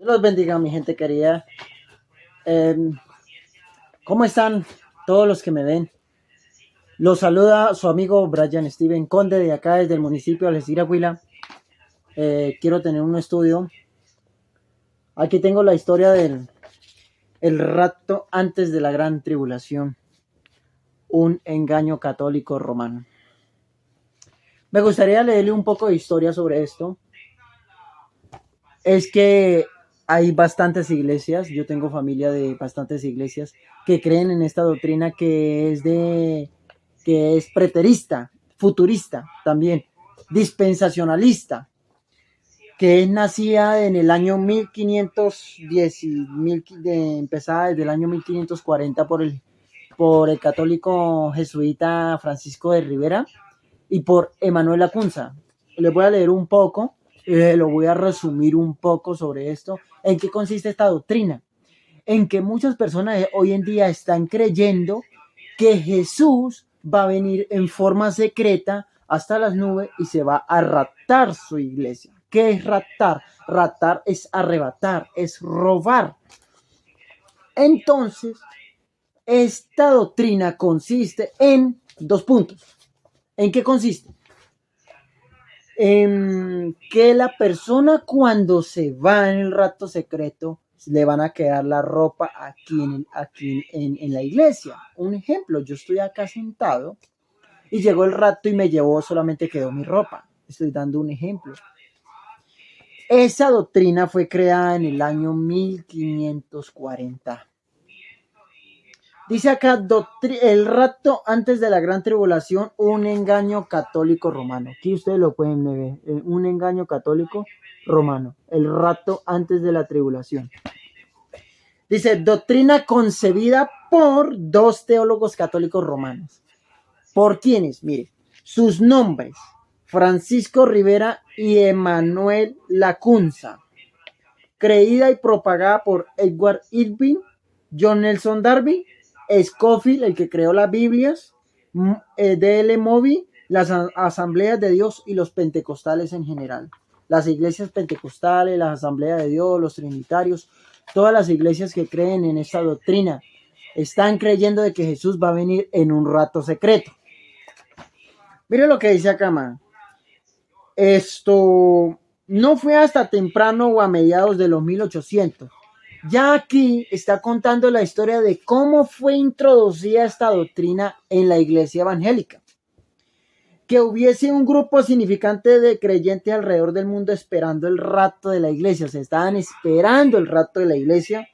Dios los bendiga, mi gente querida. Eh, ¿Cómo están todos los que me ven? Los saluda su amigo Brian Steven Conde de acá desde el municipio de Algeciras, Huila. Quiero tener un estudio. Aquí tengo la historia del el rapto antes de la gran tribulación. Un engaño católico romano. Me gustaría leerle un poco de historia sobre esto. Es que hay bastantes iglesias, yo tengo familia de bastantes iglesias que creen en esta doctrina que es preterista, futurista también, dispensacionalista, que es nacida en el año 1510, empezada desde el año 1540 por el católico jesuita Francisco de Rivera y por Emanuel Lacunza. Les voy a leer un poco, lo voy a resumir un poco sobre esto, en qué consiste esta doctrina, en que muchas personas hoy en día están creyendo que Jesús va a venir en forma secreta hasta las nubes y se va a raptar su iglesia. ¿Qué es raptar? Raptar es arrebatar, es robar. Entonces, esta doctrina consiste en dos puntos. ¿En qué consiste? Que la persona cuando se va en el rapto secreto le van a quedar la ropa aquí en la iglesia. Un ejemplo, yo estoy acá sentado y llegó el rapto y me llevó, solamente quedó mi ropa. Estoy dando un ejemplo. Esa doctrina fue creada en el año 1540. Dice acá, el rapto antes de la gran tribulación, un engaño católico romano. Aquí ustedes lo pueden ver, un engaño católico romano. El rapto antes de la tribulación. Dice, doctrina concebida por dos teólogos católicos romanos. ¿Por quiénes? Mire, sus nombres, Francisco Rivera y Emanuel Lacunza. Creída y propagada por Edward Irving, John Nelson Darby, Scofield, el que creó las Biblias, D.L. Moody, las asambleas de Dios y los pentecostales en general. Las iglesias pentecostales, las asambleas de Dios, los trinitarios, todas las iglesias que creen en esta doctrina están creyendo de que Jesús va a venir en un rato secreto. Mire lo que dice acá, man. Esto no fue hasta temprano o a mediados de los 1800. Ya aquí está contando la historia de cómo fue introducida esta doctrina en la iglesia evangélica. Que hubiese un grupo significante de creyentes alrededor del mundo esperando el rapto de la iglesia. Se estaban esperando el rapto de la iglesia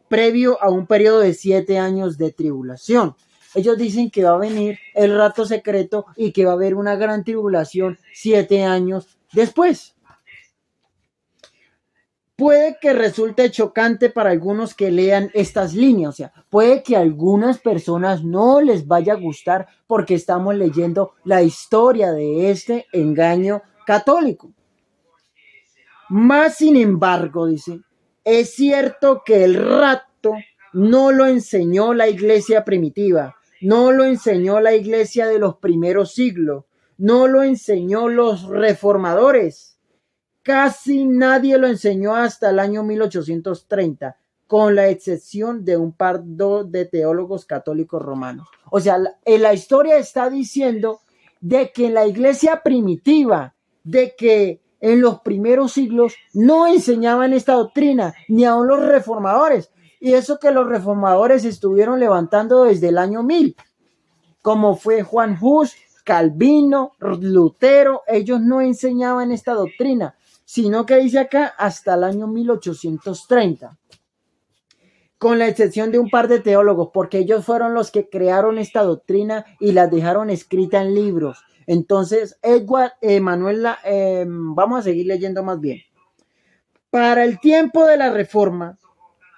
previo a un periodo de 7 años de tribulación. Ellos dicen que va a venir el rapto secreto y que va a haber una gran tribulación 7 años después. Puede que resulte chocante para algunos que lean estas líneas, o sea, puede que a algunas personas no les vaya a gustar porque estamos leyendo la historia de este engaño católico. Más sin embargo, dice, es cierto que el rapto no lo enseñó la iglesia primitiva, no lo enseñó la iglesia de los primeros siglos, no lo enseñó los reformadores. Casi nadie lo enseñó hasta el año 1830, con la excepción de un par de teólogos católicos romanos. O sea, la historia está diciendo de que en la iglesia primitiva, de que en los primeros siglos no enseñaban esta doctrina, ni aun los reformadores. Y eso que los reformadores estuvieron levantando desde el año 1000, como fue Juan Hus, Calvino, Lutero. Ellos no enseñaban esta doctrina, sino que dice acá hasta el año 1830, con la excepción de un par de teólogos, porque ellos fueron los que crearon esta doctrina y la dejaron escrita en libros. Entonces, vamos a seguir leyendo más bien. Para el tiempo de la Reforma,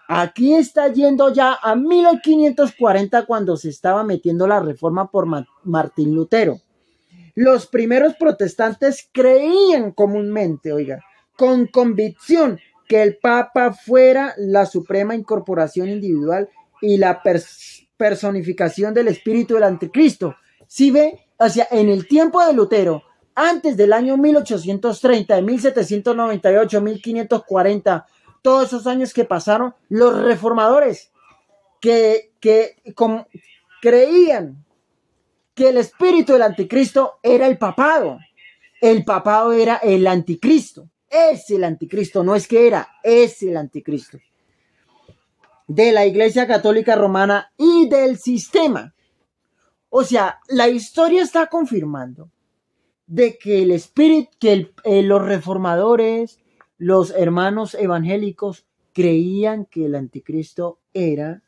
aquí está yendo ya a 1540, cuando se estaba metiendo la Reforma por Martín Lutero. Los primeros protestantes creían comúnmente, con convicción, que el Papa fuera la suprema incorporación individual y la personificación del espíritu del anticristo. ¿Sí ve? O sea, en el tiempo de Lutero, antes del año 1830, de 1798, 1540, todos esos años que pasaron, los reformadores que creían que el espíritu del anticristo era el papado. El papado era el anticristo. Es el anticristo, no es que era, es el anticristo. De la Iglesia Católica Romana y del sistema. O sea, la historia está confirmando de que el espíritu, los reformadores, los hermanos evangélicos creían que el anticristo era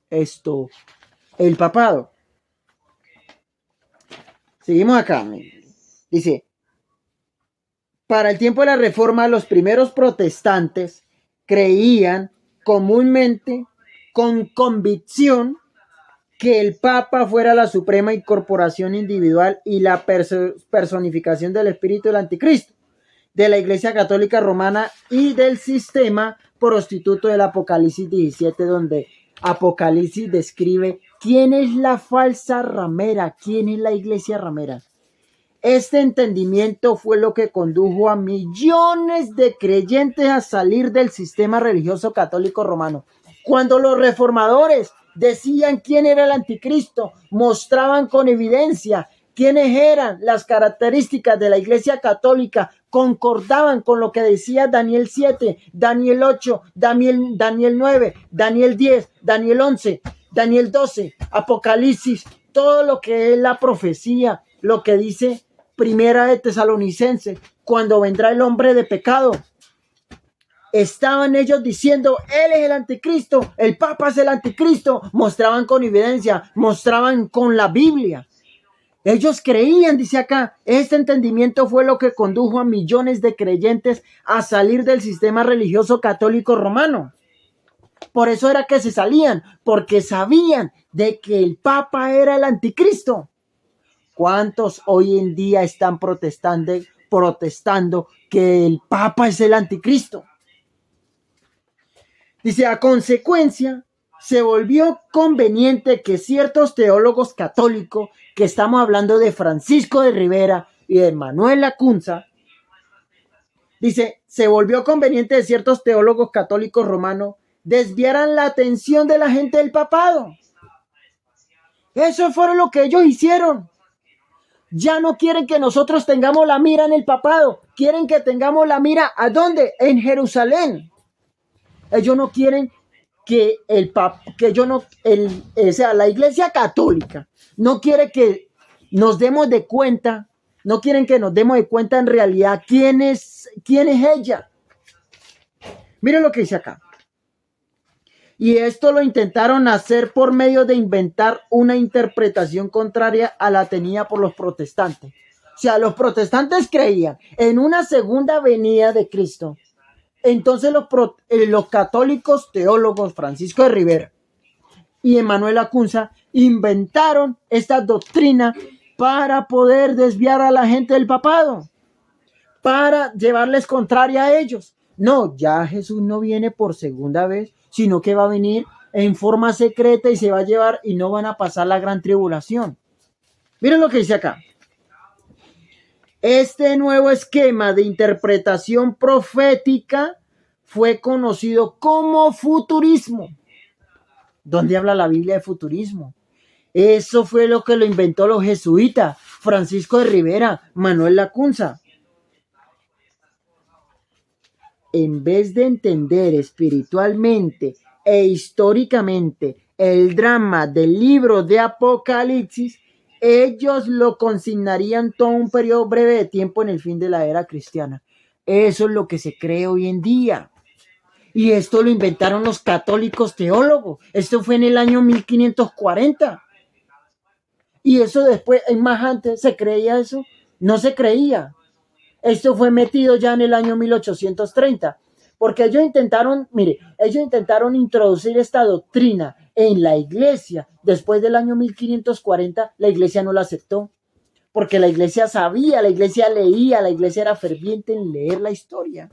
el papado. Seguimos acá. Dice, para el tiempo de la Reforma, los primeros protestantes creían comúnmente, con convicción, que el Papa fuera la suprema incorporación individual y la personificación del espíritu del anticristo, de la Iglesia Católica Romana y del sistema prostituto del Apocalipsis 17, donde Apocalipsis describe quién es la falsa ramera, quién es la iglesia ramera. Este entendimiento fue lo que condujo a millones de creyentes a salir del sistema religioso católico romano. Cuando los reformadores decían quién era el anticristo, mostraban con evidencia quiénes eran, las características de la iglesia católica, concordaban con lo que decía Daniel 7, Daniel 8, Daniel 9, Daniel 10, Daniel 11, Daniel 12, Apocalipsis, todo lo que es la profecía, lo que dice Primera de Tesalonicenses, cuando vendrá el hombre de pecado. Estaban ellos diciendo, él es el anticristo, el Papa es el anticristo. Mostraban con evidencia, mostraban con la Biblia. Ellos creían, dice acá, este entendimiento fue lo que condujo a millones de creyentes a salir del sistema religioso católico romano. Por eso era que se salían, porque sabían de que el Papa era el anticristo. ¿Cuántos hoy en día están protestando que el Papa es el anticristo? Dice, a consecuencia, se volvió conveniente que ciertos teólogos católicos, que estamos hablando de Francisco de Rivera y de Manuel Lacunza, dice, se volvió conveniente de ciertos teólogos católicos romanos desviaran la atención de la gente del papado. Eso fue lo que ellos hicieron. Ya no quieren que nosotros tengamos la mira en el papado. Quieren que tengamos la mira ¿a dónde? En Jerusalén. Ellos no quieren que la Iglesia Católica no quiere que nos demos de cuenta, no quieren que nos demos de cuenta en realidad quién es ella. Miren lo que dice acá. Y esto lo intentaron hacer por medio de inventar una interpretación contraria a la tenida por los protestantes. O sea, los protestantes creían en una segunda venida de Cristo. Entonces los católicos teólogos Francisco de Rivera y Emanuel Lacunza inventaron esta doctrina para poder desviar a la gente del papado, para llevarles contraria a ellos. No, ya Jesús no viene por segunda vez, sino que va a venir en forma secreta y se va a llevar y no van a pasar la gran tribulación. Miren lo que dice acá. Este nuevo esquema de interpretación profética fue conocido como futurismo. ¿Dónde habla la Biblia de futurismo? Eso fue lo que lo inventó los jesuitas, Francisco de Rivera, Manuel Lacunza. En vez de entender espiritualmente e históricamente el drama del libro de Apocalipsis, ellos lo consignarían todo un periodo breve de tiempo en el fin de la era cristiana. Eso es lo que se cree hoy en día. Y esto lo inventaron los católicos teólogos. Esto fue en el año 1540. Y eso después, más antes, ¿se creía eso? No se creía. Esto fue metido ya en el año 1830. Porque ellos intentaron introducir esta doctrina en la iglesia. Después del año 1540, la iglesia no la aceptó. Porque la iglesia sabía, la iglesia leía, la iglesia era ferviente en leer la historia.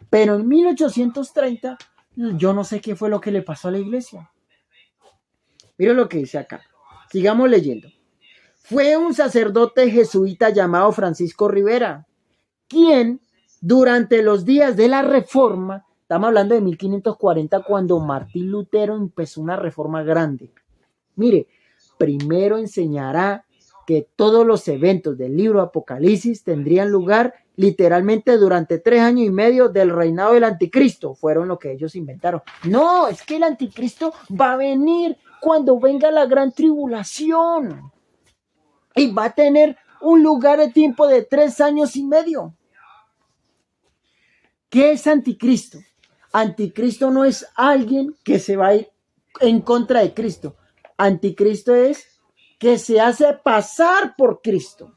Pero en 1830, yo no sé qué fue lo que le pasó a la iglesia. Miren lo que dice acá. Sigamos leyendo. Fue un sacerdote jesuita llamado Francisco Rivera, quien Durante los días de la Reforma, estamos hablando de 1540, cuando Martín Lutero empezó una reforma grande. Mire, primero enseñará que todos los eventos del libro Apocalipsis tendrían lugar literalmente durante 3 años y medio del reinado del anticristo. Fueron lo que ellos inventaron. No, es que el anticristo va a venir cuando venga la gran tribulación. Y va a tener un lugar de tiempo de 3 años y medio. ¿Qué es anticristo? Anticristo no es alguien que se va a ir en contra de Cristo. Anticristo es que se hace pasar por Cristo.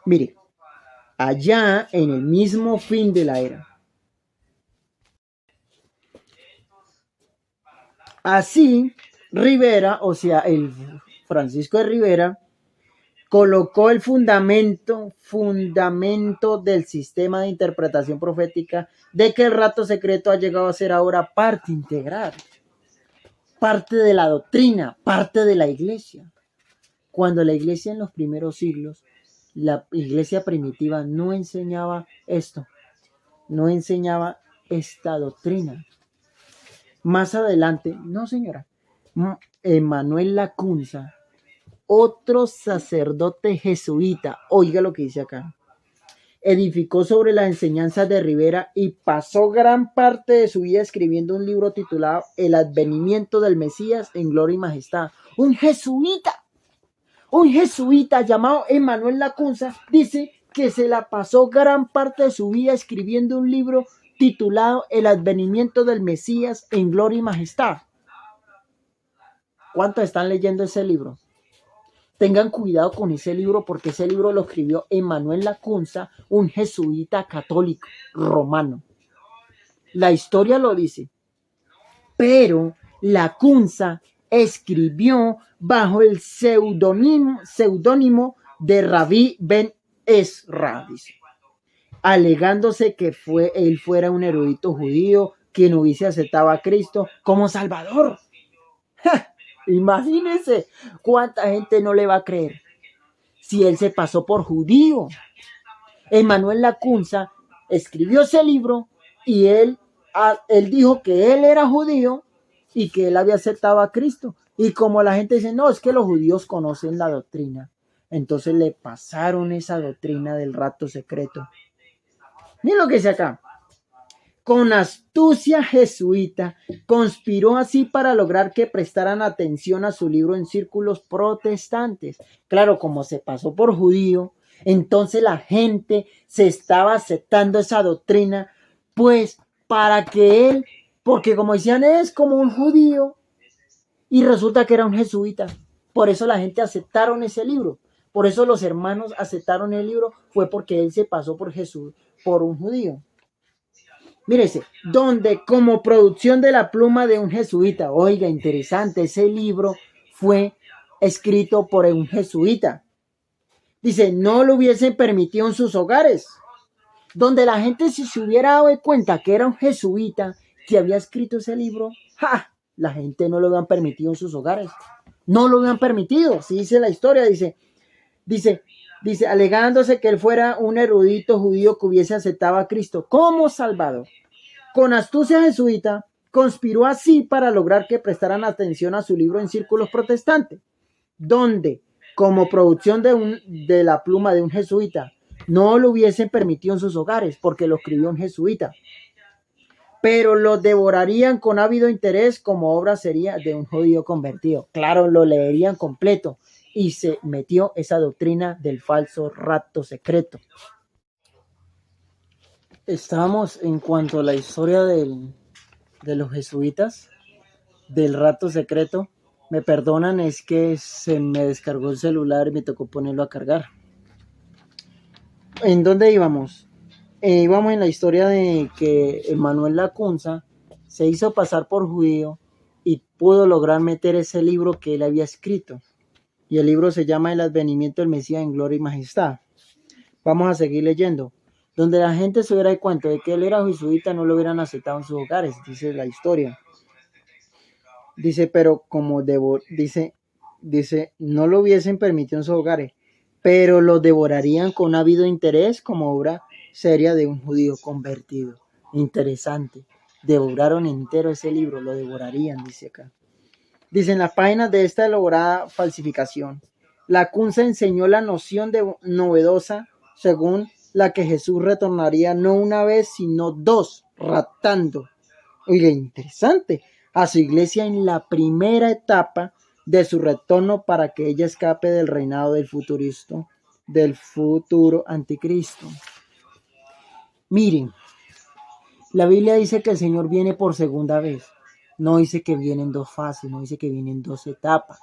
Mire, allá en el mismo fin de la era. Así, Rivera, o sea, el Francisco de Rivera, colocó el fundamento del sistema de interpretación profética de que el rato secreto ha llegado a ser ahora parte integral, parte de la doctrina, parte de la iglesia. Cuando la iglesia en los primeros siglos, la iglesia primitiva no enseñaba esto, no enseñaba esta doctrina. Más adelante, no señora, Emanuel Lacunza, otro sacerdote jesuita, oiga lo que dice acá, edificó sobre las enseñanzas de Rivera y pasó gran parte de su vida escribiendo un libro titulado El advenimiento del Mesías en gloria y majestad. Un jesuita llamado Emanuel Lacunza dice que se la pasó gran parte de su vida escribiendo un libro titulado El advenimiento del Mesías en gloria y majestad. ¿Cuántos están leyendo ese libro? Tengan cuidado con ese libro, porque ese libro lo escribió Emanuel Lacunza, un jesuita católico romano. La historia lo dice. Pero Lacunza escribió bajo el seudónimo de Rabí Ben Ezra, dice, alegándose que él fuera un erudito judío quien hubiese aceptado a Cristo como Salvador. ¡Ja! Imagínense cuánta gente no le va a creer si él se pasó por judío. Emanuel Lacunza escribió ese libro y él dijo que él era judío y que él había aceptado a Cristo. Y como la gente dice, no, es que los judíos conocen la doctrina, entonces le pasaron esa doctrina del rato secreto. Miren lo que dice acá. Con astucia jesuita, conspiró así para lograr que prestaran atención a su libro en círculos protestantes. Claro, como se pasó por judío, entonces la gente se estaba aceptando esa doctrina, pues para que él, porque como decían, es como un judío, y resulta que era un jesuita. Por eso la gente aceptaron ese libro. Por eso los hermanos aceptaron el libro, fue porque él se pasó por Jesús, por un judío. Mírese, donde como producción de la pluma de un jesuita, oiga, interesante, ese libro fue escrito por un jesuita. Dice, no lo hubiesen permitido en sus hogares. Donde la gente, si se hubiera dado cuenta que era un jesuita que había escrito ese libro, ¡ja!, la gente no lo habían permitido en sus hogares. No lo habían permitido, sí dice la historia, dice, alegándose que él fuera un erudito judío que hubiese aceptado a Cristo como Salvador. Con astucia jesuita, conspiró así para lograr que prestaran atención a su libro en círculos protestantes, donde, como producción de la pluma de un jesuita, no lo hubiesen permitido en sus hogares, porque lo escribió un jesuita, pero lo devorarían con ávido interés como obra sería de un judío convertido. Claro, lo leerían completo, y se metió esa doctrina del falso rato secreto. Estábamos en cuanto a la historia de los jesuitas, del rato secreto. Me perdonan, es que se me descargó el celular y me tocó ponerlo a cargar. ¿En dónde íbamos? Íbamos en la historia de que Emanuel Lacunza se hizo pasar por judío y pudo lograr meter ese libro que él había escrito. Y el libro se llama El advenimiento del Mesías en gloria y majestad. Vamos a seguir leyendo. Donde la gente se hubiera dado cuenta de que él era jesuita, no lo hubieran aceptado en sus hogares, dice la historia. Dice, pero como dice, no lo hubiesen permitido en sus hogares, pero los devorarían con un ávido interés como obra seria de un judío convertido. Interesante. Devoraron entero ese libro, lo devorarían, dice acá. Dice en las páginas de esta elaborada falsificación, Lacunza enseñó la noción de novedosa según la que Jesús retornaría no una vez, sino dos, raptando. Oiga, interesante. A su iglesia en la primera etapa de su retorno para que ella escape del reinado del futuro anticristo. Miren, la Biblia dice que el Señor viene por segunda vez. No dice que viene en dos fases, no dice que viene en dos etapas.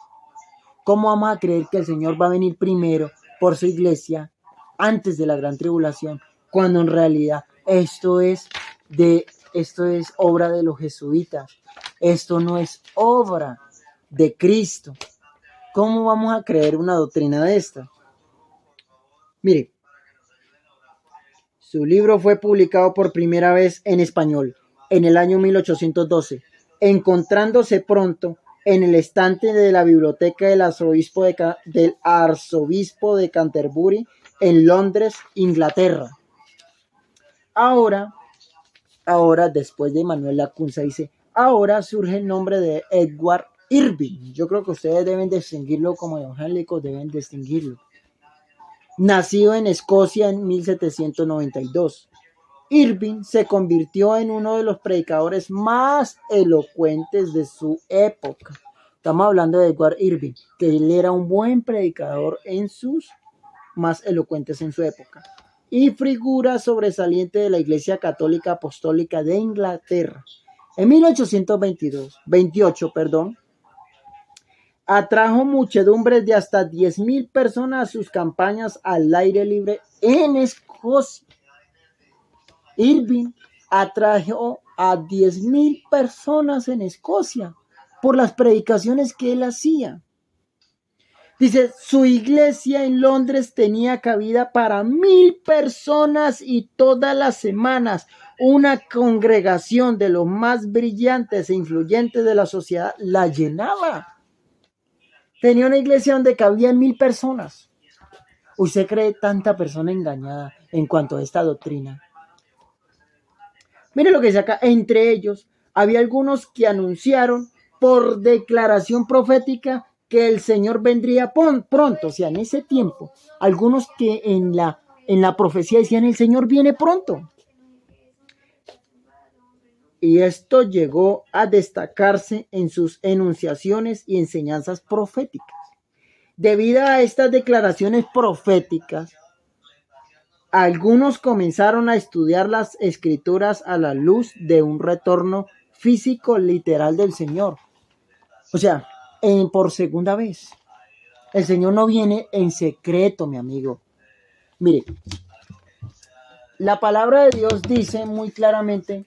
¿Cómo vamos a creer que el Señor va a venir primero por su iglesia antes de la gran tribulación, cuando en realidad esto es obra de los jesuitas? Esto no es obra de Cristo. ¿Cómo vamos a creer una doctrina de esta? Mire, su libro fue publicado por primera vez en español en el año 1812, encontrándose pronto en el estante de la biblioteca del arzobispo de Canterbury en Londres, Inglaterra. Ahora, después de Manuel Lacunza, dice, ahora surge el nombre de Edward Irving. Yo creo que ustedes deben distinguirlo como evangélicos, deben distinguirlo. Nacido en Escocia en 1792. Irving se convirtió en uno de los predicadores más elocuentes de su época. Estamos hablando de Edward Irving, que él era un buen predicador más elocuentes en su época. Y figura sobresaliente de la Iglesia Católica Apostólica de Inglaterra. En 1828, atrajo muchedumbres de hasta 10,000 personas a sus campañas al aire libre en Escocia. Irving atrajo a 10,000 personas en Escocia por las predicaciones que él hacía. Dice, su iglesia en Londres tenía cabida para 1,000 personas y todas las semanas una congregación de los más brillantes e influyentes de la sociedad la llenaba. Tenía una iglesia donde cabían 1,000 personas. ¿Usted cree tanta persona engañada en cuanto a esta doctrina? Mire lo que dice acá. Entre ellos, había algunos que anunciaron por declaración profética que el Señor vendría pronto. O sea, en ese tiempo, algunos que en la profecía decían el Señor viene pronto. Y esto llegó a destacarse en sus enunciaciones y enseñanzas proféticas. Debido a estas declaraciones proféticas, algunos comenzaron a estudiar las escrituras a la luz de un retorno físico literal del Señor. O sea, por segunda vez. El Señor no viene en secreto, mi amigo. Mire, la palabra de Dios dice muy claramente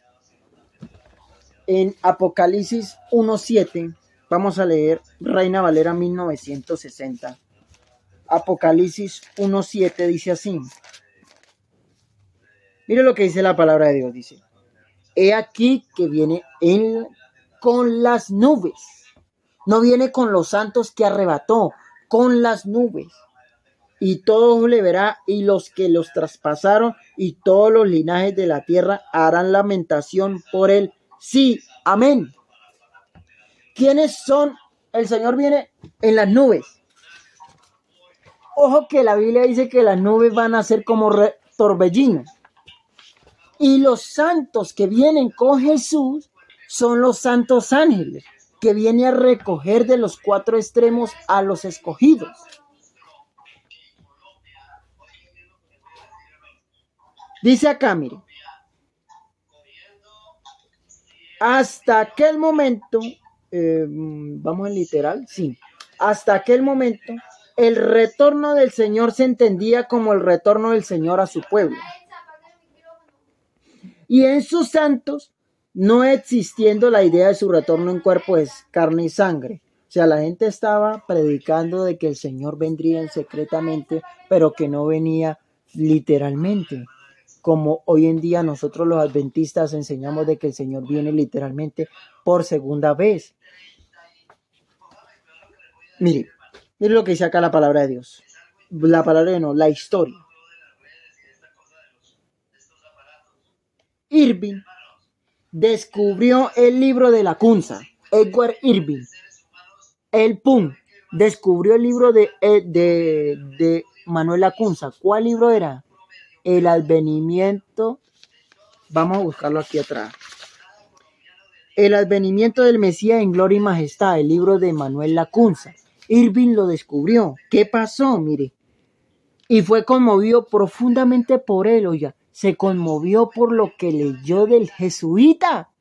en Apocalipsis 1:7, vamos a leer Reina Valera 1960. Apocalipsis 1:7 dice así. Mire lo que dice la palabra de Dios, dice. He aquí que viene con las nubes. No viene con los santos que arrebató, con las nubes. Y todos le verá, y los que los traspasaron, y todos los linajes de la tierra harán lamentación por él. Sí, amén. ¿Quiénes son? El Señor viene en las nubes. Ojo que la Biblia dice que las nubes van a ser como torbellinos. Y los santos que vienen con Jesús son los santos ángeles, que vienen a recoger de los cuatro extremos a los escogidos. Dice acá, mire. Hasta aquel momento, vamos en literal, sí. Hasta aquel momento, el retorno del Señor se entendía como el retorno del Señor a su pueblo. Y en sus santos, no existiendo la idea de su retorno en cuerpo de carne y sangre. O sea, la gente estaba predicando de que el Señor vendría secretamente, pero que no venía literalmente. Como hoy en día nosotros los adventistas enseñamos de que el Señor viene literalmente por segunda vez. Mire lo que dice acá la palabra de Dios. la palabra no, la historia. Irving descubrió el libro de la Kunza. Edward Irving, el PUM, descubrió el libro de Manuel Lacunza. ¿Cuál libro era? El advenimiento. Vamos a buscarlo aquí atrás. El advenimiento del Mesías en gloria y majestad, el libro de Manuel Lacunza. Irving lo descubrió. ¿Qué pasó? Mire. Y fue conmovido profundamente por él, oiga. Se conmovió por lo que leyó del jesuita.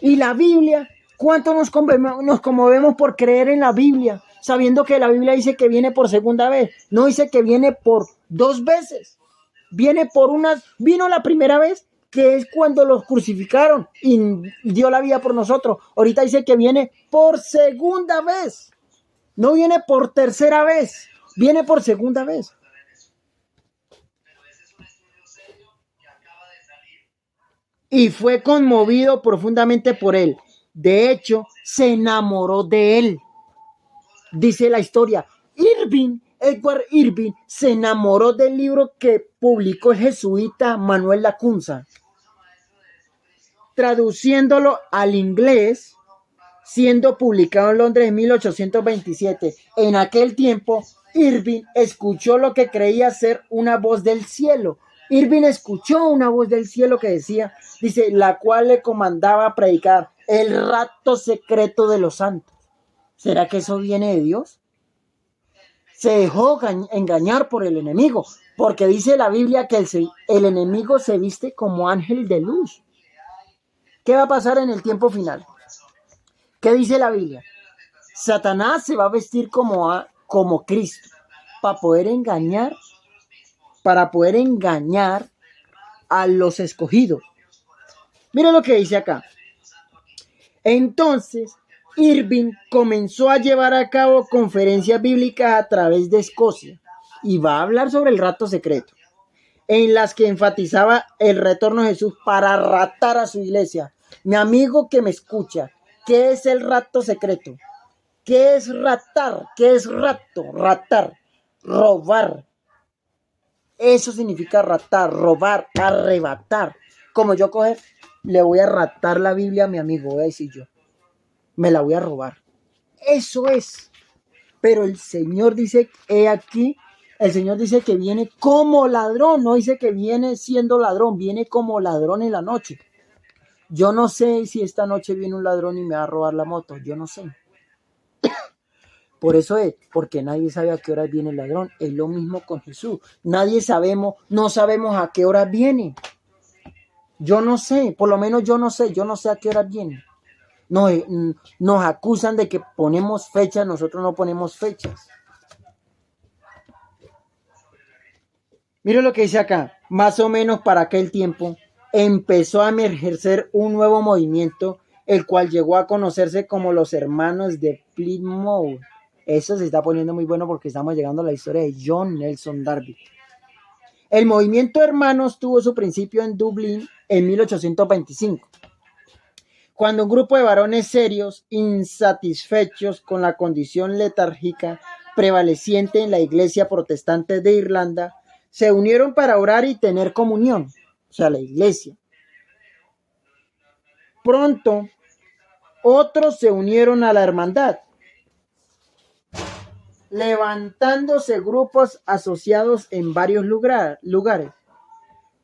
Y la Biblia, ¿cuánto nos conmovemos por creer en la Biblia? Sabiendo que la Biblia dice que viene por segunda vez. No dice que viene por 2 veces. Vino la primera vez, que es cuando los crucificaron y dio la vida por nosotros. Ahorita dice que viene por segunda vez. No viene por tercera vez, viene por segunda vez. Y fue conmovido profundamente por él. De hecho, se enamoró de él. Dice la historia, Edward Irving, se enamoró del libro que publicó el jesuita Manuel Lacunza. Traduciéndolo al inglés, siendo publicado en Londres en 1827. En aquel tiempo, Irving escuchó lo que creía ser una voz del cielo. Irving escuchó una voz del cielo que decía, dice, la cual le comandaba a predicar el rapto secreto de los santos. ¿Será que eso viene de Dios? Se dejó engañar por el enemigo, porque dice la Biblia que el enemigo se viste como ángel de luz. ¿Qué va a pasar en el tiempo final? ¿Qué dice la Biblia? Satanás se va a vestir como Cristo para poder engañar a los escogidos. Mira lo que dice acá. Entonces, Irving comenzó a llevar a cabo conferencias bíblicas a través de Escocia y va a hablar sobre el rapto secreto, en las que enfatizaba el retorno de Jesús para raptar a su iglesia. Mi amigo que me escucha, ¿qué es el rapto secreto? ¿Qué es raptar? ¿Qué es rapto? Raptar, robar. Eso significa raptar, robar, arrebatar. Como yo le voy a raptar la Biblia a mi amigo, voy a decir yo. Me la voy a robar. Eso es. Pero el Señor dice, aquí, el Señor dice que viene como ladrón. No dice que viene siendo ladrón, viene como ladrón en la noche. Yo no sé si esta noche viene un ladrón y me va a robar la moto. Yo no sé. Por eso es, porque nadie sabe a qué hora viene el ladrón. Es lo mismo con Jesús. No sabemos a qué hora viene. Yo no sé, por lo menos yo no sé a qué hora viene. Nos acusan de que ponemos fechas, nosotros no ponemos fechas. Mira lo que dice acá, más o menos para aquel tiempo empezó a emerger un nuevo movimiento, el cual llegó a conocerse como los hermanos de Plymouth. Eso se está poniendo muy bueno porque estamos llegando a la historia de John Nelson Darby. El movimiento Hermanos tuvo su principio en Dublín en 1825. Cuando un grupo de varones serios, insatisfechos con la condición letárgica prevaleciente en la iglesia protestante de Irlanda, se unieron para orar y tener comunión, o sea, la iglesia. Pronto, otros se unieron a la hermandad, levantándose grupos asociados en varios lugares.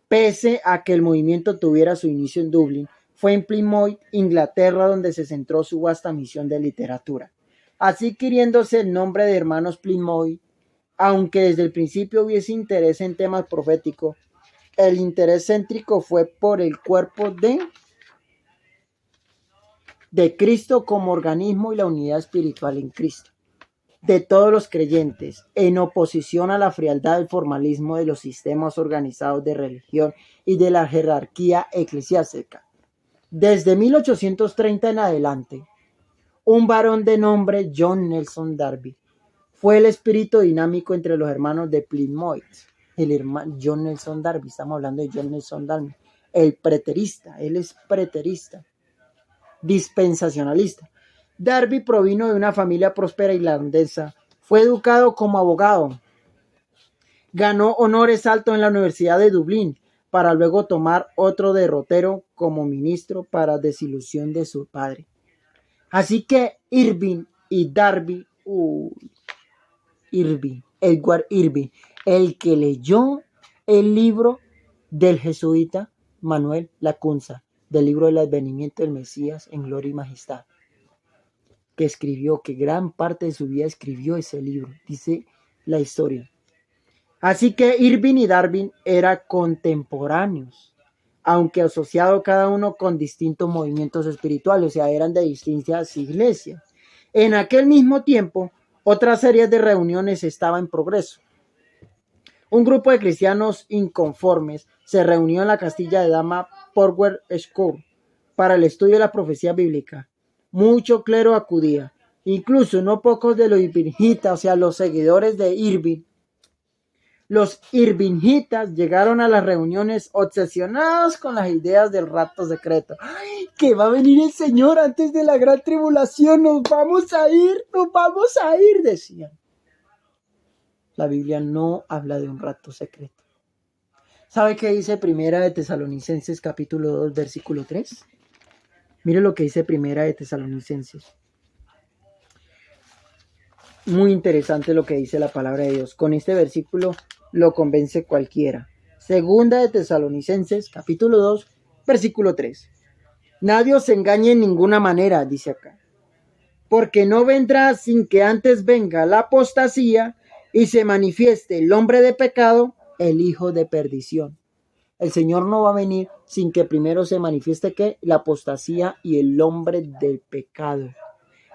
Pese a que el movimiento tuviera su inicio en Dublín, fue en Plymouth, Inglaterra, donde se centró su vasta misión de literatura, así adquiriéndose el nombre de Hermanos Plymouth. Aunque desde el principio hubiese interés en temas proféticos, el interés céntrico fue por el cuerpo de Cristo como organismo y la unidad espiritual en Cristo de todos los creyentes, en oposición a la frialdad del formalismo de los sistemas organizados de religión y de la jerarquía eclesiástica. Desde 1830 en adelante, un varón de nombre John Nelson Darby fue el espíritu dinámico entre los hermanos de Plymouth. El hermano John Nelson Darby, estamos hablando de John Nelson Darby, el preterista, él es preterista, dispensacionalista. Darby provino de una familia próspera irlandesa. Fue educado como abogado. Ganó honores altos en la Universidad de Dublín para luego tomar otro derrotero como ministro para desilusión de su padre. Así que Irving y Darby, Edward Irving, el que leyó el libro del jesuita Manuel Lacunza, del libro del advenimiento del Mesías en gloria y majestad, que escribió, que gran parte de su vida escribió ese libro, dice la historia. Así que Irving y Darby eran contemporáneos, aunque asociados cada uno con distintos movimientos espirituales, o sea, eran de distintas iglesias. En aquel mismo tiempo, otra serie de reuniones estaba en progreso. Un grupo de cristianos inconformes se reunió en la Castilla de Dama Power School para el estudio de la profecía bíblica. Mucho clero acudía, incluso no pocos de los irvingitas, o sea, los seguidores de Irving. Los irvingitas llegaron a las reuniones obsesionados con las ideas del rapto secreto. ¡Ay, que va a venir el Señor antes de la gran tribulación! ¡Nos vamos a ir! Decían. La Biblia no habla de un rapto secreto. ¿Sabe qué dice Primera de Tesalonicenses capítulo 2, versículo 3? Mire lo que dice Primera de Tesalonicenses. Muy interesante lo que dice la palabra de Dios. Con este versículo lo convence cualquiera. Segunda de Tesalonicenses, capítulo 2, versículo 3. Nadie os engañe en ninguna manera, dice acá. Porque no vendrá sin que antes venga la apostasía y se manifieste el hombre de pecado, el hijo de perdición. El Señor no va a venir sin que primero se manifieste ¿qué? La apostasía y el hombre del pecado,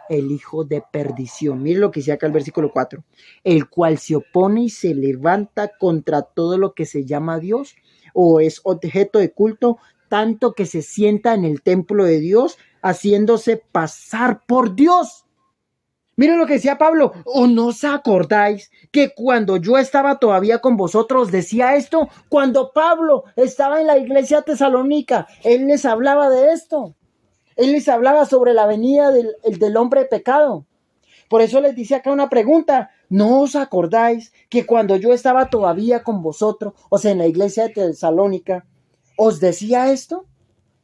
el hijo de perdición. Mire lo que dice acá el versículo 4. El cual se opone y se levanta contra todo lo que se llama Dios o es objeto de culto, tanto que se sienta en el templo de Dios, haciéndose pasar por Dios. Miren lo que decía Pablo. ¿O no os acordáis que cuando yo estaba todavía con vosotros decía esto? Cuando Pablo estaba en la iglesia tesalónica, él les hablaba de esto. Él les hablaba sobre la venida del hombre de pecado. Por eso les dice acá una pregunta. ¿No os acordáis que cuando yo estaba todavía con vosotros, o sea, en la iglesia de Tesalónica, os decía esto?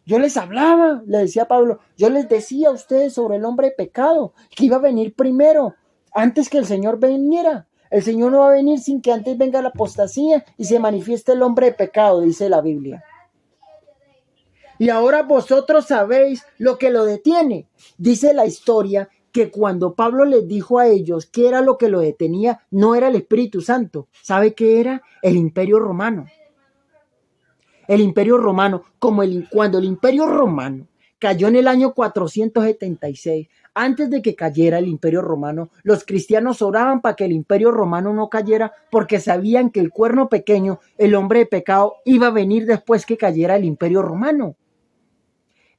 Yo les hablaba, le decía Pablo, yo les decía a ustedes sobre el hombre de pecado, que iba a venir primero, antes que el Señor viniera. El Señor no va a venir sin que antes venga la apostasía y se manifieste el hombre de pecado, dice la Biblia. Y ahora vosotros sabéis lo que lo detiene. Dice la historia que cuando Pablo les dijo a ellos qué era lo que lo detenía, no era el Espíritu Santo. ¿Sabe qué era? El Imperio Romano. El Imperio Romano, cuando el Imperio Romano cayó en el año 476, antes de que cayera el Imperio Romano, los cristianos oraban para que el Imperio Romano no cayera porque sabían que el cuerno pequeño, el hombre de pecado, iba a venir después que cayera el Imperio Romano.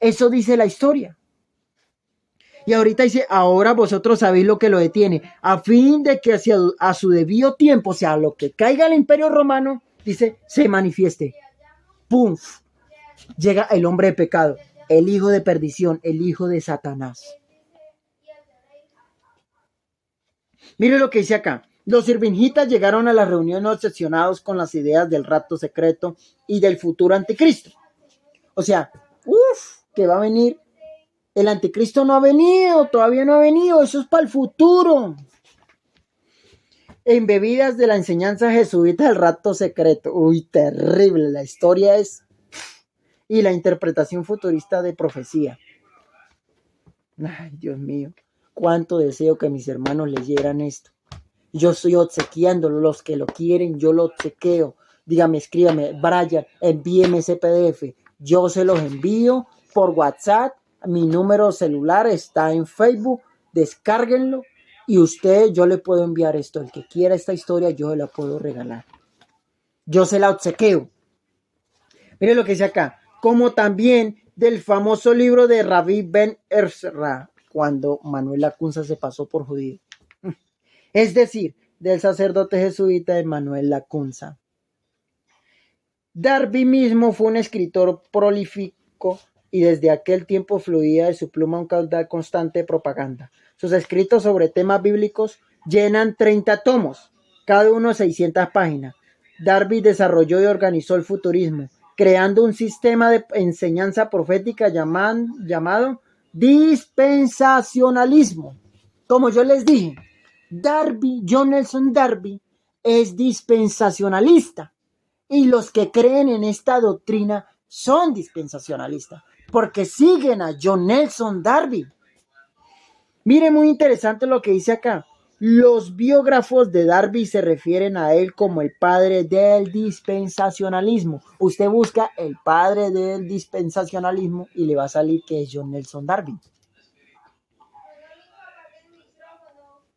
Eso dice la historia. Y ahorita dice, ahora vosotros sabéis lo que lo detiene, a fin de que a su debido tiempo, o sea, a lo que caiga el Imperio Romano, dice, se manifieste. ¡Pum! Llega el hombre de pecado, el hijo de perdición, el hijo de Satanás. Mire lo que dice acá. Los irvingitas llegaron a la reunión obsesionados con las ideas del rapto secreto y del futuro anticristo. O sea, que va a venir. El anticristo no ha venido, todavía no ha venido, eso es para el futuro. Embebidas de la enseñanza jesuita del rapto secreto. Uy, terrible, la historia es... Y la interpretación futurista de profecía. Ay, Dios mío, cuánto deseo que mis hermanos leyeran esto. Yo estoy obsequiándolo, los que lo quieren, yo lo obsequio. Dígame, escríbame, Brian, envíeme ese PDF. Yo se los envío por WhatsApp. Mi número celular está en Facebook. Descárguenlo. Y yo le puedo enviar esto. El que quiera esta historia, yo la puedo regalar. Yo se la obsequio. Miren lo que dice acá. Como también del famoso libro de Rabbi Ben Ezra, cuando Manuel Lacunza se pasó por judío. Es decir, del sacerdote jesuita de Manuel Lacunza. Darby mismo fue un escritor prolífico y desde aquel tiempo fluía de su pluma un caudal constante de propaganda. Sus escritos sobre temas bíblicos llenan 30 tomos, cada uno 600 páginas. Darby desarrolló y organizó el futurismo, creando un sistema de enseñanza profética llamado dispensacionalismo. Como yo les dije, John Nelson Darby es dispensacionalista y los que creen en esta doctrina son dispensacionalistas porque siguen a John Nelson Darby. Mire, muy interesante lo que dice acá. Los biógrafos de Darby se refieren a él como el padre del dispensacionalismo. Usted busca el padre del dispensacionalismo y le va a salir que es John Nelson Darby.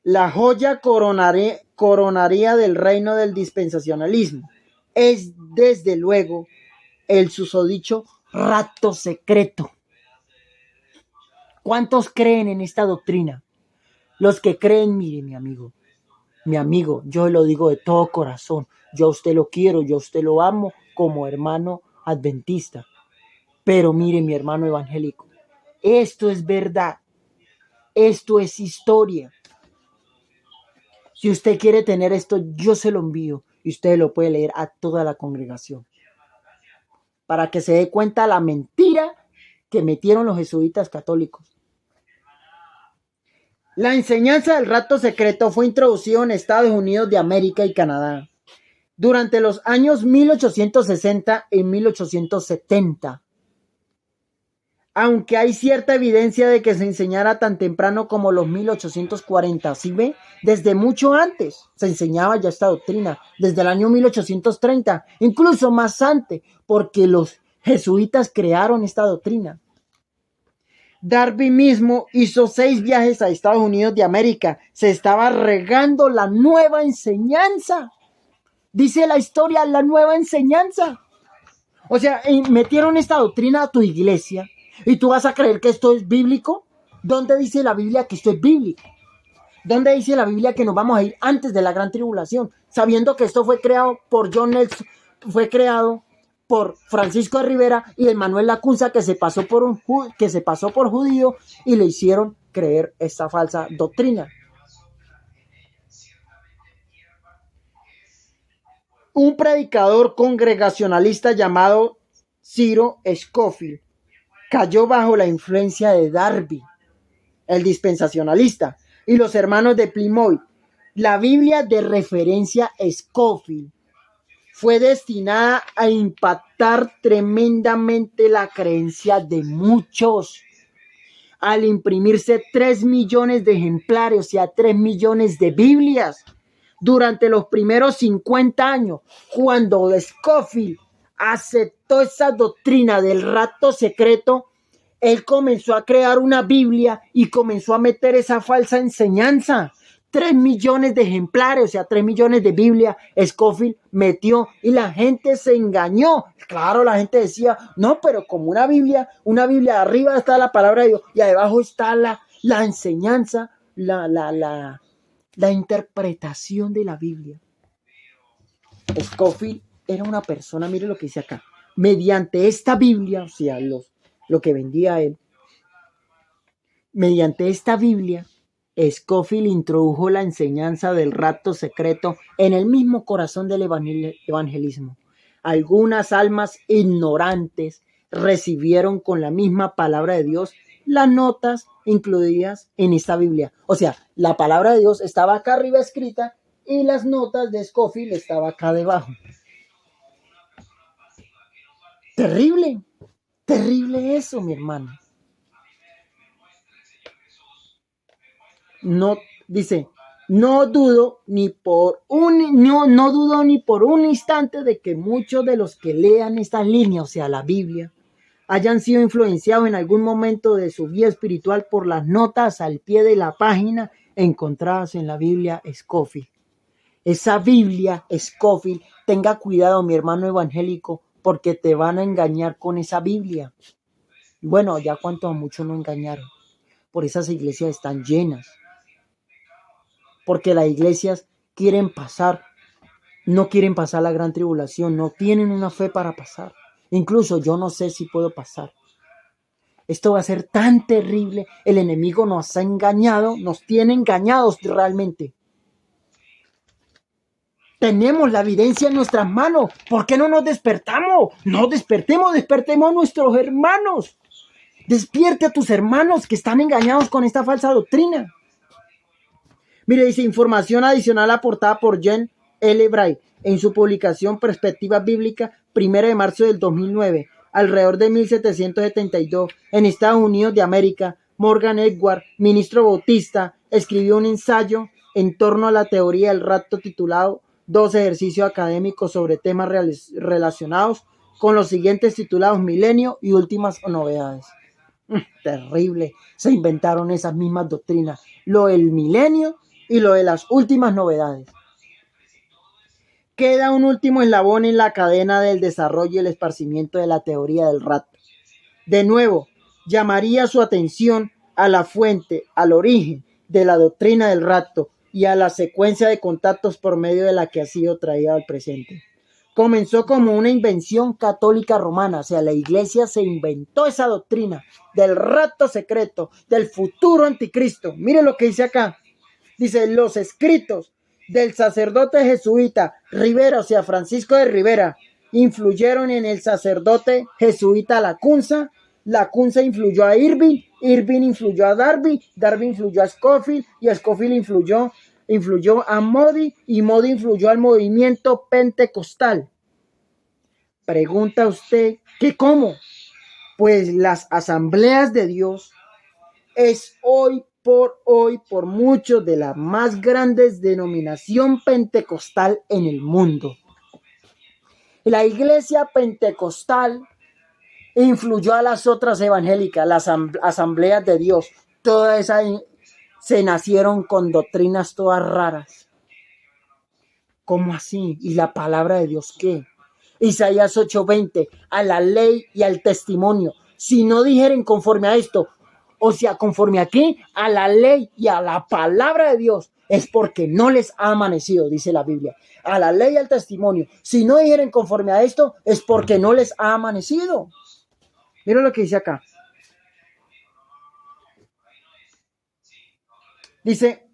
La joya coronaria del reino del dispensacionalismo es, desde luego, el susodicho rapto secreto. ¿Cuántos creen en esta doctrina? Los que creen, mire, mi amigo, yo lo digo de todo corazón. Yo a usted lo quiero, yo a usted lo amo como hermano adventista. Pero mire, mi hermano evangélico, esto es verdad. Esto es historia. Si usted quiere tener esto, yo se lo envío y usted lo puede leer a toda la congregación para que se dé cuenta la mentira que metieron los jesuitas católicos. La enseñanza del rapto secreto fue introducido en Estados Unidos de América y Canadá durante los años 1860 y 1870. Aunque hay cierta evidencia de que se enseñara tan temprano como los 1840, ¿sí ve? Desde mucho antes se enseñaba ya esta doctrina, desde el año 1830, incluso más antes, porque los jesuitas crearon esta doctrina. Darby mismo hizo 6 viajes a Estados Unidos de América. Se estaba regando la nueva enseñanza. Dice la historia, la nueva enseñanza. O sea, metieron esta doctrina a tu iglesia y tú vas a creer que esto es bíblico. ¿Dónde dice la Biblia que esto es bíblico? ¿Dónde dice la Biblia que nos vamos a ir antes de la gran tribulación? Sabiendo que esto fue creado por John Nelson, fue creado por Francisco de Rivera y Emmanuel Lacunza, que se pasó por judío y le hicieron creer esta falsa doctrina. Un predicador congregacionalista llamado Ciro Scofield cayó bajo la influencia de Darby, el dispensacionalista, y los hermanos de Plymouth. La Biblia de referencia Scofield fue destinada a impactar tremendamente la creencia de muchos. Al imprimirse 3 millones de ejemplares, o sea, 3 millones de Biblias, durante los primeros 50 años, cuando Scofield aceptó esa doctrina del rapto secreto, él comenzó a crear una Biblia y comenzó a meter esa falsa enseñanza. 3 millones de ejemplares, o sea, 3 millones de Biblia, Scofield metió y la gente se engañó. Claro, la gente decía, no, pero como una Biblia arriba está la palabra de Dios y abajo está la enseñanza, la interpretación de la Biblia. Scofield era una persona, mire lo que dice acá, mediante esta Biblia, o sea, lo que vendía él, mediante esta Biblia, Scofield introdujo la enseñanza del rapto secreto en el mismo corazón del evangelismo. Algunas almas ignorantes recibieron con la misma palabra de Dios las notas incluidas en esta Biblia. O sea, la palabra de Dios estaba acá arriba escrita y las notas de Scofield estaban acá debajo. Terrible, terrible eso, mi hermano. No, dice, no dudo ni por un instante de que muchos de los que lean estas líneas, o sea, la Biblia, hayan sido influenciados en algún momento de su vida espiritual por las notas al pie de la página encontradas en la Biblia Scofield. Esa Biblia Scofield, tenga cuidado, mi hermano evangélico, porque te van a engañar con esa Biblia. Y bueno, ya cuánto a muchos no engañaron. Por esas iglesias están llenas. Porque las iglesias no quieren pasar la gran tribulación, no tienen una fe para pasar. Incluso yo no sé si puedo pasar. Esto va a ser tan terrible, el enemigo nos ha engañado, nos tiene engañados realmente. Tenemos la evidencia en nuestras manos. ¿Por qué no nos despertamos? No despertemos a nuestros hermanos. Despierte a tus hermanos que están engañados con esta falsa doctrina. Mire, dice información adicional aportada por Jen L. Bray en su publicación Perspectiva Bíblica, 1 de marzo del 2009, alrededor de 1772, en Estados Unidos de América. Morgan Edward, ministro bautista, escribió un ensayo en torno a la teoría del rapto titulado 2 ejercicios académicos sobre temas relacionados con los siguientes titulados Milenio y últimas novedades. Terrible, se inventaron esas mismas doctrinas, lo del milenio y lo de las últimas novedades. Queda un último eslabón en la cadena del desarrollo y el esparcimiento de la teoría del rapto. De nuevo, llamaría su atención a la fuente, al origen de la doctrina del rapto y a la secuencia de contactos por medio de la que ha sido traída al presente. Comenzó como una invención católica romana, o sea, la iglesia se inventó esa doctrina del rapto secreto, del futuro anticristo. Mire lo que dice acá. Dice, los escritos del sacerdote jesuita Rivera, o sea, Francisco de Rivera, influyeron en el sacerdote jesuita Lacunza. Lacunza influyó a Irving influyó a Darby influyó a Scofield y Scofield influyó a Moody y Moody influyó al movimiento pentecostal. Pregunta usted que cómo. Pues las asambleas de Dios es hoy por muchos de la más grandes denominación pentecostal en el mundo. La iglesia pentecostal influyó a las otras evangélicas, las asambleas de Dios. Todas esas se nacieron con doctrinas todas raras. ¿Cómo así? ¿Y la palabra de Dios qué? Isaías 8:20, a la ley y al testimonio. Si no dijeren conforme a esto, o sea, conforme a qué, a la ley y a la palabra de Dios, es porque no les ha amanecido, dice la Biblia. A la ley y al testimonio. Si no dijeren conforme a esto, es porque no les ha amanecido. Mira lo que dice acá. Dice,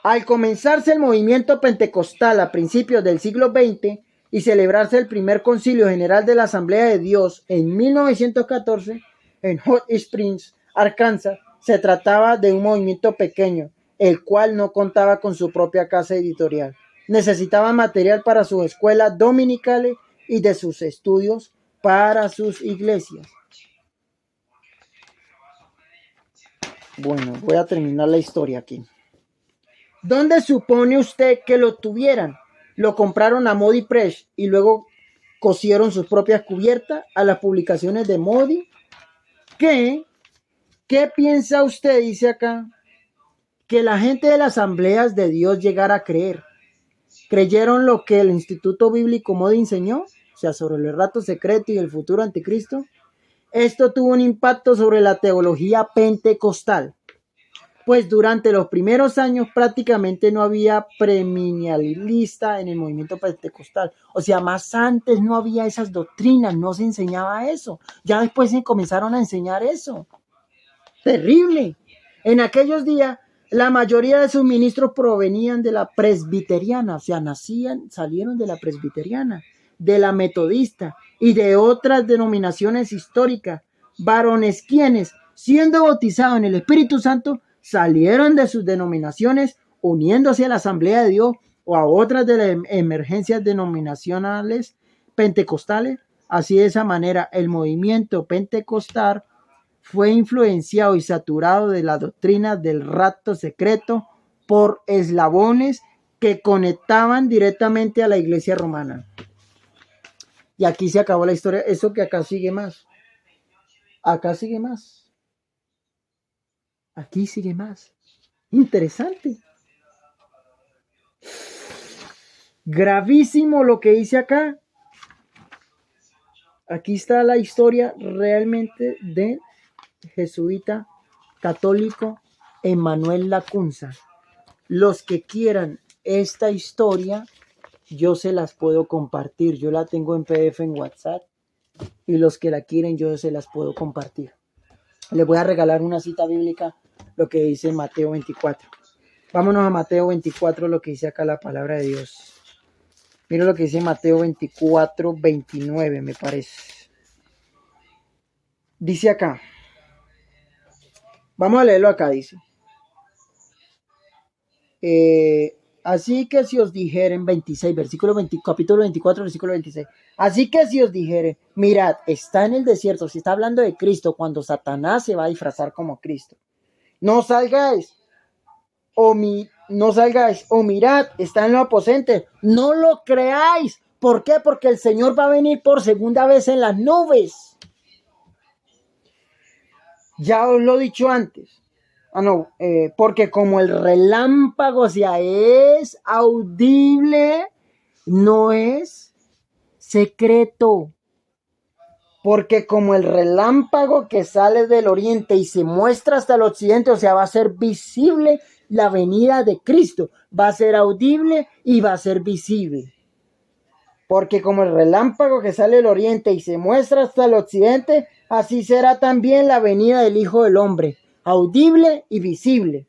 al comenzarse el movimiento pentecostal a principios del siglo XX y celebrarse el primer concilio general de la Asamblea de Dios en 1914 en Hot Springs, Arkansas, se trataba de un movimiento pequeño, el cual no contaba con su propia casa editorial. Necesitaba material para sus escuelas dominicales y de sus estudios para sus iglesias. Bueno, voy a terminar la historia aquí. ¿Dónde supone usted que lo tuvieran? Lo compraron a Moody Press y luego cosieron sus propias cubiertas a las publicaciones de Moody. ¿Qué piensa usted? Dice acá, que la gente de las asambleas de Dios llegara a creer. ¿Creyeron lo que el Instituto Bíblico Moody enseñó? O sea, sobre el rapto secreto y el futuro anticristo. Esto tuvo un impacto sobre la teología pentecostal, pues durante los primeros años prácticamente no había premillenista en el movimiento pentecostal. O sea, más antes no había esas doctrinas, no se enseñaba eso. Ya después se comenzaron a enseñar eso. Terrible. En aquellos días, la mayoría de sus ministros provenían de la presbiteriana, o sea, salieron de la presbiteriana, de la metodista y de otras denominaciones históricas. Varones quienes, siendo bautizados en el Espíritu Santo, salieron de sus denominaciones uniéndose a la Asamblea de Dios o a otras de las emergencias denominacionales pentecostales. Así, de esa manera, el movimiento pentecostal fue influenciado y saturado de la doctrina del rapto secreto por eslabones que conectaban directamente a la iglesia romana. Y aquí se acabó la historia. Eso que acá sigue más. Acá sigue más. Aquí sigue más. Interesante. Gravísimo lo que dice acá. Aquí está la historia realmente de jesuita católico Emmanuel Lacunza. Los que quieran esta historia, yo se las puedo compartir. Yo la tengo en PDF en WhatsApp. Y los que la quieren, yo se las puedo compartir. Les voy a regalar una cita bíblica, lo que dice Mateo 24. Vámonos a Mateo 24, lo que dice acá la palabra de Dios. Mira lo que dice Mateo 24:29, me parece. Dice acá. Vamos a leerlo acá, dice. Así que si os dijeren, 26, capítulo 24, versículo 26. Así que si os dijeren, mirad, está en el desierto, si está hablando de Cristo, cuando Satanás se va a disfrazar como Cristo. No salgáis, no salgáis, o mirad, está en los aposentos. No lo creáis. ¿Por qué? Porque el Señor va a venir por segunda vez en las nubes. Ya os lo he dicho antes. Porque como el relámpago, o sea, es audible, no es secreto. Porque como el relámpago que sale del oriente y se muestra hasta el occidente, o sea, va a ser visible la venida de Cristo. Va a ser audible y va a ser visible. Porque como el relámpago que sale del oriente y se muestra hasta el occidente, así será también la venida del Hijo del Hombre, audible y visible.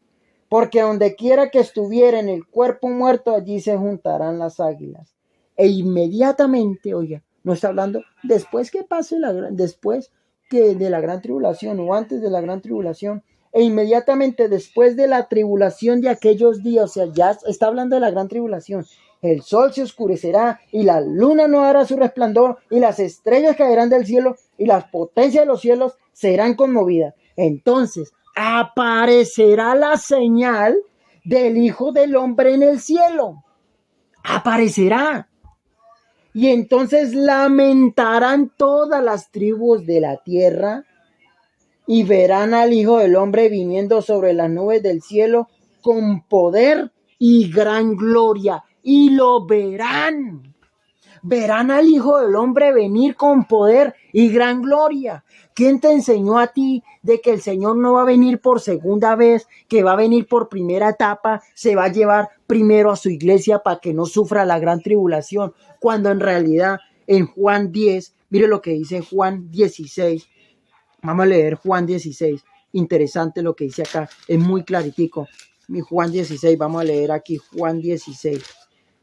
Porque donde quiera que estuviera en el cuerpo muerto, allí se juntarán las águilas. E inmediatamente, oiga, no está hablando después que pase después que de la gran tribulación o antes de la gran tribulación, e inmediatamente después de la tribulación de aquellos días, o sea, ya está hablando de la gran tribulación. El sol se oscurecerá y la luna no hará su resplandor y las estrellas caerán del cielo y las potencias de los cielos serán conmovidas. Entonces aparecerá la señal del Hijo del Hombre en el cielo. Aparecerá. Y entonces lamentarán todas las tribus de la tierra y verán al Hijo del Hombre viniendo sobre las nubes del cielo con poder y gran gloria. Y lo verán. Verán al Hijo del Hombre venir con poder y gran gloria. ¿Quién te enseñó a ti de que el Señor no va a venir por segunda vez, que va a venir por primera etapa, se va a llevar primero a su iglesia para que no sufra la gran tribulación? Cuando en realidad en Juan 10, mire lo que dice Juan 16. Vamos a leer Juan 16. Interesante lo que dice acá, es muy claritico. Mi Juan 16, vamos a leer aquí Juan 16.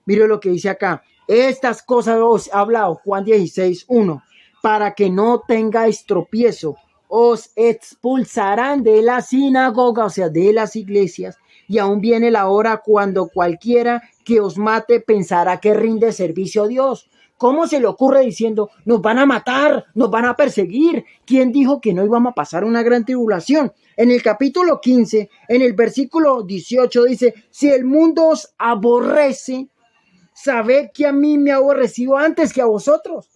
Mire lo que dice acá. Estas cosas os ha hablado Juan 16:1. Para que no tengáis tropiezo, os expulsarán de la sinagoga, o sea, de las iglesias. Y aún viene la hora cuando cualquiera que os mate pensará que rinde servicio a Dios. ¿Cómo se le ocurre diciendo, nos van a matar, nos van a perseguir? ¿Quién dijo que no íbamos a pasar una gran tribulación? En el capítulo 15, en el versículo 18 dice, si el mundo os aborrece, sabed que a mí me ha aborrecido antes que a vosotros.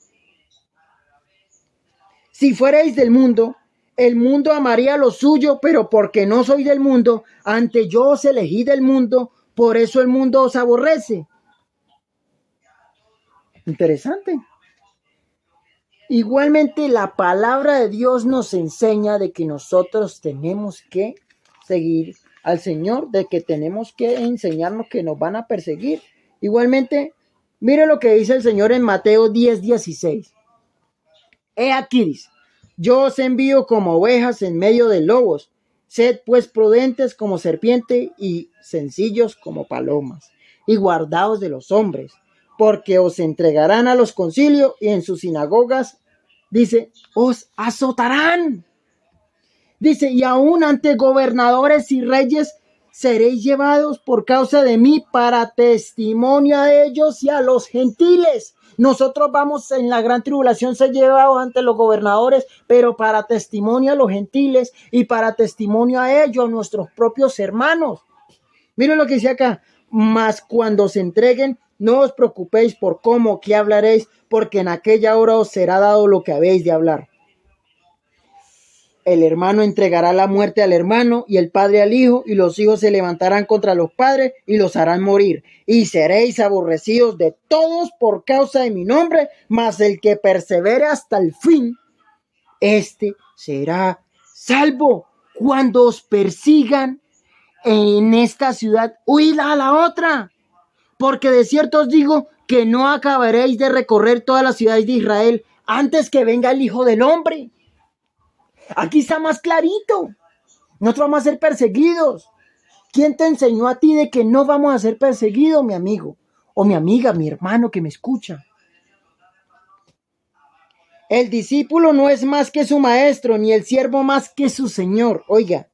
Si fuerais del mundo, el mundo amaría lo suyo, pero porque no soy del mundo, ante yo os elegí del mundo, por eso el mundo os aborrece. Interesante. Igualmente la palabra de Dios nos enseña de que nosotros tenemos que seguir al Señor, de que tenemos que enseñarnos que nos van a perseguir. Igualmente, mire lo que dice el Señor en Mateo 10:16. He aquí, dice, yo os envío como ovejas en medio de lobos. Sed pues prudentes como serpiente y sencillos como palomas. Y guardaos de los hombres, porque os entregarán a los concilios y en sus sinagogas, dice, os azotarán. Dice, y aún ante gobernadores y reyes seréis llevados por causa de mí para testimonio a ellos y a los gentiles. Nosotros vamos en la gran tribulación ser llevados ante los gobernadores, pero para testimonio a los gentiles y para testimonio a ellos, a nuestros propios hermanos. Miren lo que dice acá. Mas cuando se entreguen, no os preocupéis por cómo, qué hablaréis, porque en aquella hora os será dado lo que habéis de hablar. El hermano entregará la muerte al hermano y el padre al hijo, y los hijos se levantarán contra los padres y los harán morir. Y seréis aborrecidos de todos por causa de mi nombre, mas el que persevere hasta el fin, este será salvo. Cuando os persigan en esta ciudad, huid a la otra, porque de cierto os digo que no acabaréis de recorrer todas las ciudades de Israel antes que venga el Hijo del Hombre. Aquí está más clarito. Nosotros vamos a ser perseguidos. ¿Quién te enseñó a ti de que no vamos a ser perseguidos, mi amigo? o mi amiga, mi hermano que me escucha. El discípulo no es más que su maestro, ni el siervo más que su señor. Oiga,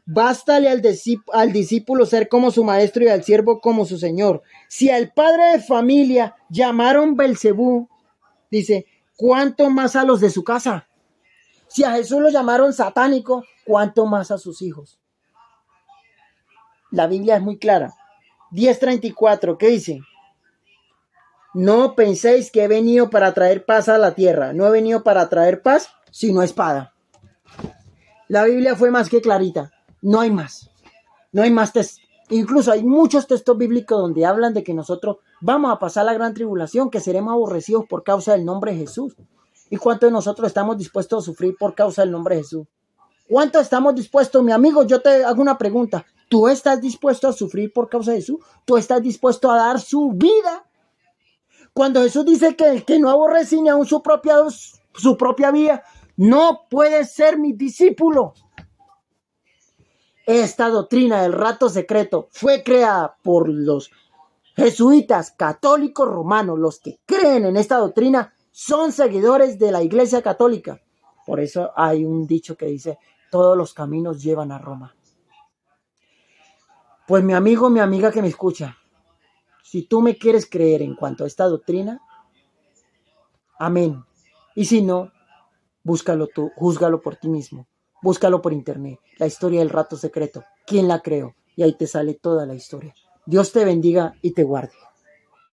bástale al discípulo ser como su maestro y al siervo como su señor. Si al padre de familia llamaron Belcebú, dice, ¿cuánto más a los de su casa? Si a Jesús lo llamaron satánico, ¿cuánto más a sus hijos? La Biblia es muy clara. 10:34, ¿qué dice? No penséis que he venido para traer paz a la tierra. No he venido para traer paz, sino espada. La Biblia fue más que clarita. No hay más. No hay más textos. Incluso hay muchos textos bíblicos donde hablan de que nosotros vamos a pasar la gran tribulación, que seremos aborrecidos por causa del nombre de Jesús. ¿Y cuánto de nosotros estamos dispuestos a sufrir por causa del nombre de Jesús? ¿Cuánto estamos dispuestos? Mi amigo, yo te hago una pregunta. ¿Tú estás dispuesto a sufrir por causa de Jesús? ¿Tú estás dispuesto a dar su vida? Cuando Jesús dice que el que no aborrece ni aún su propia vida, no puede ser mi discípulo. Esta doctrina del rato secreto fue creada por los jesuitas católicos romanos. Los que creen en esta doctrina son seguidores de la Iglesia Católica. Por eso hay un dicho que dice, todos los caminos llevan a Roma. Pues mi amigo, mi amiga que me escucha, si tú me quieres creer en cuanto a esta doctrina, amén. Y si no, búscalo tú, júzgalo por ti mismo. Búscalo por internet, la historia del rato secreto. ¿Quién la creó? Y ahí te sale toda la historia. Dios te bendiga y te guarde.